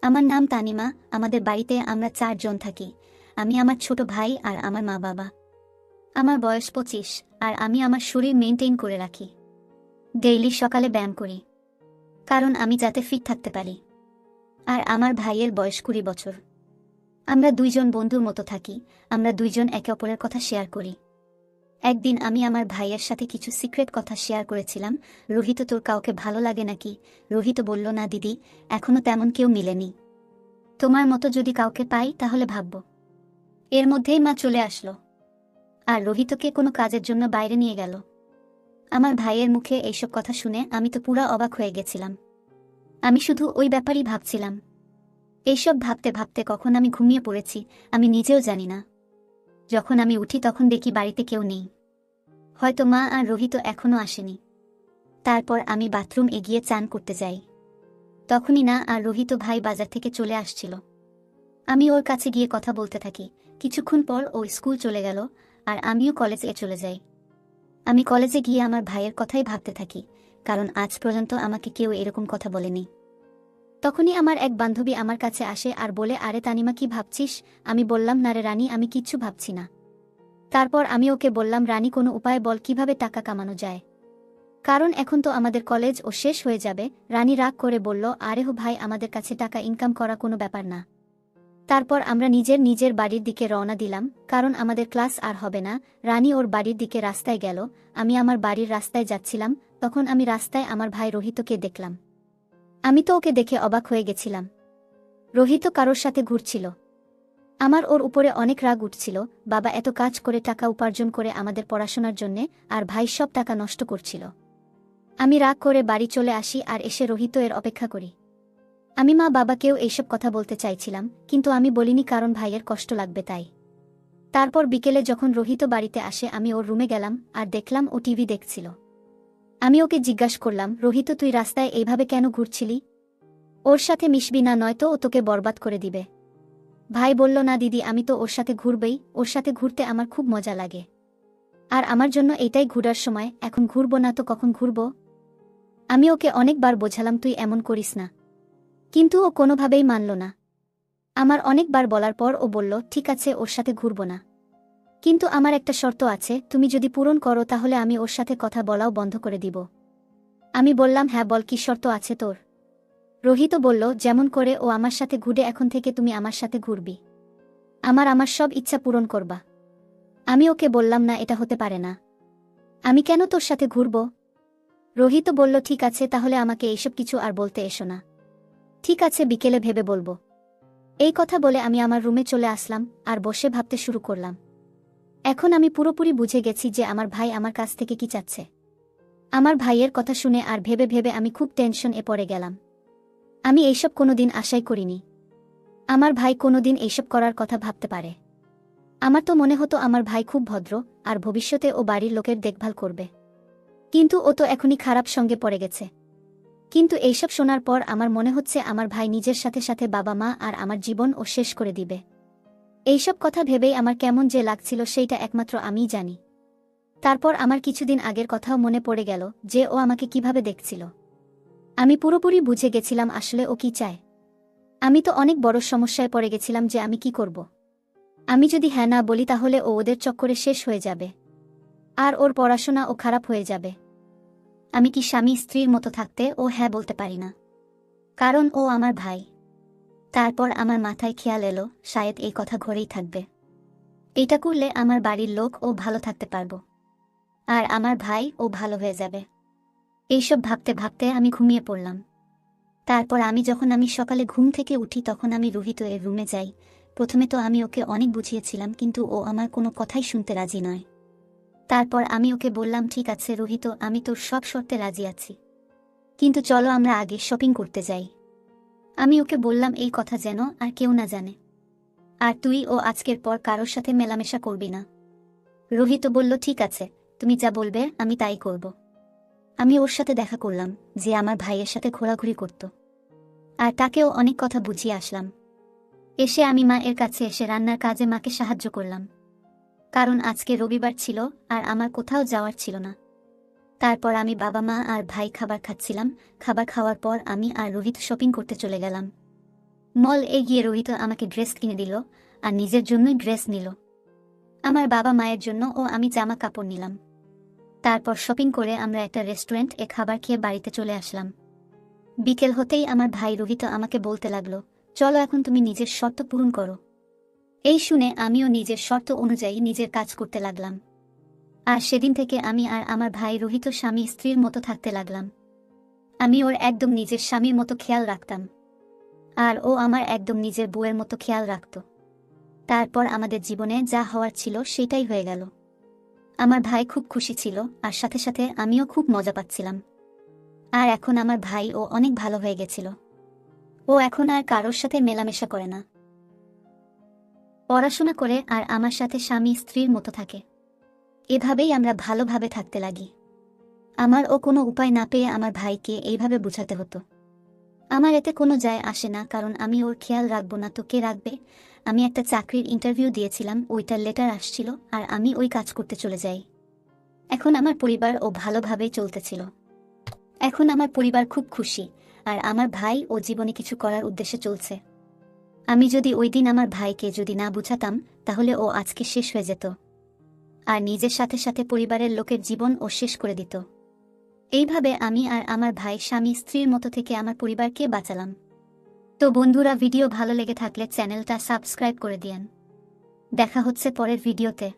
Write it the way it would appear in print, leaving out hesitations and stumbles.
আমার নাম তানিমা। আমাদের বাড়িতে আমরা ৪ জন থাকি। আমি, আমার ছোট ভাই আর আমার মা বাবা। আমার বয়স ২৫ আর আমি আমার শরীর মেনটেইন করে রাখি। ডেইলি সকালে ব্যায়াম করি, কারণ আমি যাতে ফিট থাকতে পারি। আর আমার ভাইয়ের বয়স ২০ বছর। আমরা ২ জন বন্ধুর মতো থাকি। আমরা ২ জন একে অপরের কথা শেয়ার করি। একদিন আমি আমার ভাইয়ের সাথে কিছু সিক্রেট কথা শেয়ার করেছিলাম। রোহিত, তোর কাউকে ভালো লাগে নাকি? রোহিত বলল, না দিদি, এখনো তেমন কেউ মিলেনি। তোমার মতো যদি কাউকে পাই তাহলে ভাবব। এর মধ্যেই মা চলে আসলো আর রোহিতকে কোনো কাজের জন্য বাইরে নিয়ে গেল। আমার ভাইয়ের মুখে এইসব কথা শুনে আমি তো পুরা অবাক হয়ে গেছিলাম। আমি শুধু ওই ব্যাপারই ভাবছিলাম। এইসব ভাবতে ভাবতে কখন আমি ঘুমিয়ে পড়েছি আমি নিজেও জানি না। যখন আমি উঠি তখন দেখি বাড়িতে কেউ নেই। হয়তো মা আর রোহিত এখনো আসেনি। তারপর আমি বাথরুম এগিয়ে চান করতে যাই। তখনই না আর রোহিত ভাই বাজার থেকে চলে আসছিল। আমি ওর কাছে গিয়ে কথা বলতে থাকি। কিছুক্ষণ পর ও স্কুল চলে গেল আর আমিও কলেজে চলে যাই। আমি কলেজে গিয়ে আমার ভাইয়ের কথাই ভাবতে থাকি, কারণ আজ পর্যন্ত আমাকে কেউ এরকম কথা বলেনি। তখনই আমার এক বান্ধবী আমার কাছে আসে আর বলে, আরে তানিমা, কি ভাবছিস? আমি বললাম, না রে রানী, আমি কিচ্ছু ভাবছি না। তারপর আমি ওকে বললাম, রানী, কোনো উপায় বল কিভাবে টাকা কামানো যায়, কারণ এখন তো আমাদের কলেজ ও শেষ হয়ে যাবে। রানী রাগ করে বলল, আরে হো ভাই, আমাদের কাছে টাকা ইনকাম করা কোনো ব্যাপার না। তারপর আমরা নিজের নিজের বাড়ির দিকে রওনা দিলাম, কারণ আমাদের ক্লাস আর হবে না। রানী ওর বাড়ির দিকে রাস্তায় গেল, আমি আমার বাড়ির রাস্তায় যাচ্ছিলাম। তখন আমি রাস্তায় আমার ভাই রোহিতকে দেখলাম। আমি তো ওকে দেখে অবাক হয়ে গেছিলাম। রোহিত কারোর সাথে ঘুরছিল। আমার ওর উপরে অনেক রাগ উঠছিল। বাবা এত কাজ করে টাকা উপার্জন করে আমাদের পড়াশোনার জন্যে, আর ভাই সব টাকা নষ্ট করছিল। আমি রাগ করে বাড়ি চলে আসি আর এসে রোহিত এর অপেক্ষা করি। আমি মা বাবাকেও এইসব কথা বলতে চাইছিলাম, কিন্তু আমি বলিনি, কারণ ভাইয়ের কষ্ট লাগবে তাই। তারপর বিকেলে যখন রোহিত বাড়িতে আসে আমি ওর রুমে গেলাম আর দেখলাম ও টিভি দেখছিল। আমি ওকে জিজ্ঞাসা করলাম, রোহিত, তুই রাস্তায় এইভাবে কেন ঘুরছিলি? ওর সাথে মিশবি না, নয়তো ও তোকে বরবাদ করে দিবে। ভাই বলল, না দিদি, আমি তো ওর সাথে ঘুরবই। ওর সাথে ঘুরতে আমার খুব মজা লাগে। আর আমার জন্য এটাই ঘুরার সময়। এখন ঘুরবো না তো কখন ঘুরবো? আমি ওকে অনেকবার বোঝালাম, তুই এমন করিস না, কিন্তু ও কোনোভাবেই মানল না। আমার অনেকবার বলার পর ও বলল, ঠিক আছে, ওর সাথে ঘুরব না, কিন্তু আমার একটা শর্ত আছে, তুমি যদি পূরণ করো তাহলে আমি ওর সাথে কথা বলাও বন্ধ করে দিব। আমি বললাম, হ্যাঁ বল, কি শর্ত আছে তোর? রোহিত বলল, যেমন করে ও আমার সাথে ঘুরে, এখন থেকে তুমি আমার সাথে ঘুরবি। আমার সব ইচ্ছা পূরণ করবা। আমি ওকে বললাম, না, এটা হতে পারে না। আমি কেন তোর সাথে ঘুরব? রোহিত বলল, ঠিক আছে, তাহলে আমাকে এইসব কিছু আর বলতে এসো না। ঠিক আছে, বিকেলে ভেবে বলবো। এই কথা বলে আমি আমার রুমে চলে আসলাম আর বসে ভাবতে শুরু করলাম। এখন আমি পুরোপুরি বুঝে গেছি যে আমার ভাই আমার কাছ থেকে কি চাচ্ছে। আমার ভাইয়ের কথা শুনে আর ভেবে ভেবে আমি খুব টেনশন পড়ে গেলাম। আমি এইসব কোনোদিন আশাই করিনি। আমার ভাই কোনোদিন এইসব করার কথা ভাবতে পারে। আমার তো মনে হতো আমার ভাই খুব ভদ্র আর ভবিষ্যতে ও বাড়ির লোকের দেখভাল করবে, কিন্তু ও তো এখনই খারাপ সঙ্গে পড়ে গেছে। কিন্তু এইসব শোনার পর আমার মনে হচ্ছে আমার ভাই নিজের সাথে সাথে বাবা মা আর আমার জীবন ও শেষ করে দিবে। এইসব কথা ভেবেই আমার কেমন যে লাগছিল সেইটা একমাত্র আমিই জানি। তারপর আমার কিছুদিন আগের কথাও মনে পড়ে গেল, যে ও আমাকে কিভাবে দেখছিল। আমি পুরোপুরি বুঝে গেছিলাম আসলে ও কি চায়। আমি তো অনেক বড় সমস্যায় পড়ে গেছিলাম যে আমি কি করব। আমি যদি হ্যাঁ না বলি তাহলে ও ওদের চক্করে শেষ হয়ে যাবে, আর ওর পড়াশোনা ও খারাপ হয়ে যাবে। আমি কি স্বামী স্ত্রীর মতো থাকতে ও হ্যাঁ বলতে পারি না, কারণ ও আমার ভাই। তারপর আমার মাথায় খেয়াল এলো, শায়দ এই কথা ঘরেই থাকবে। এটা করলে আমার বাড়ির লোক ও ভালো থাকতে পারবো, আর আমার ভাই ও ভালো হয়ে যাবে। এইসব ভাবতে ভাবতে আমি ঘুমিয়ে পড়লাম। তারপর আমি সকালে ঘুম থেকে উঠি তখন আমি রোহিত এর রুমে যাই। প্রথমে তো আমি ওকে অনেক বুঝিয়েছিলাম, কিন্তু ও আমার কোনো কথাই শুনতে রাজি নয়। তারপর আমি ওকে বললাম, ঠিক আছে রোহিত, আমি তোর সব শর্তে রাজি আছি, কিন্তু চলো আমরা আগে শপিং করতে যাই। আমি ওকে বললাম এই কথা যেন আর কেউ না জানে, আর তুই ও আজকের পর কারোর সাথে মেলামেশা করবি না। রোহিত বলল, ঠিক আছে, তুমি যা বলবে আমি তাই করব। আমি ওর সাথে দেখা করলাম, যে আমার ভাইয়ের সাথে ঘোরাঘুরি করত, আর তাকেও অনেক কথা বুঝিয়ে আসলাম। এসে আমি মা এর কাছে এসে রান্নার কাজে মাকে সাহায্য করলাম, কারণ আজকে রবিবার ছিল আর আমার কোথাও যাওয়ার ছিল না। তারপর আমি, বাবা মা আর ভাই খাবার খাচ্ছিলাম। খাবার খাওয়ার পর আমি আর রোহিত শপিং করতে চলে গেলাম। মল গিয়ে রোহিত আমাকে ড্রেস কিনে দিল আর নিজের জন্যই ড্রেস নিল। আমার বাবা মায়ের জন্য ও আমি জামা কাপড় নিলাম। তারপর শপিং করে আমরা একটা রেস্টুরেন্টে খাবার খেয়ে বাড়িতে চলে আসলাম। বিকেল হতেই আমার ভাই রোহিত আমাকে বলতে লাগলো, চলো এখন তুমি নিজের শর্ত পূরণ করো। এই শুনে আমিও নিজের শর্ত অনুযায়ী নিজের কাজ করতে লাগলাম। আর সেদিন থেকে আমি আর আমার ভাই রোহিত স্বামী স্ত্রীর মতো থাকতে লাগলাম। আমি ওর একদম নিজের স্বামীর মতো খেয়াল রাখতাম, আর ও আমার একদম নিজের বউয়ের মতো খেয়াল রাখত। তারপর আমাদের জীবনে যা হওয়ার ছিল সেটাই হয়ে গেল। আমার ভাই খুব খুশি ছিল, আর সাথে সাথে আমিও খুব মজা পাচ্ছিলাম। আর এখন আমার ভাই ও অনেক ভালো হয়ে গেছিল। ও এখন আর কারোর সাথে মেলামেশা করে না, পড়াশোনা করে আর আমার সাথে স্বামী স্ত্রীর মতো থাকে। এভাবেই আমরা ভালোভাবে থাকতে লাগি। আমার ও কোনো উপায় না পেয়ে আমার ভাইকে এইভাবে বোঝাতে হতো। আমার এতে কোনো যায় আসে না, কারণ আমি ওর খেয়াল রাখবো না তো কে রাখবে। আমি একটা চাকরির ইন্টারভিউ দিয়েছিলাম, ওইটার লেটার আসছিল আর আমি ওই কাজ করতে চলে যাই। এখন আমার পরিবার ও ভালোভাবেই চলতেছিল। এখন আমার পরিবার খুব খুশি, আর আমার ভাই ও জীবনে কিছু করার উদ্দেশ্যে চলছে। আমি যদি ওই দিন আমার ভাইকে যদি না বুঝাতাম, তাহলে ও আজকে শেষ হয়ে যেত, আর নিজের সাথে সাথে পরিবারের লোকের জীবন ও শেষ করে দিত। এইভাবে আমি আর আমার ভাই স্বামী স্ত্রীর মতো থেকে আমার পরিবারকে বাঁচালাম। তো বন্ধুরা, ভিডিও ভালো লেগে থাকলে চ্যানেলটা সাবস্ক্রাইব করে দিয়েন। দেখা হচ্ছে পরের ভিডিওতে।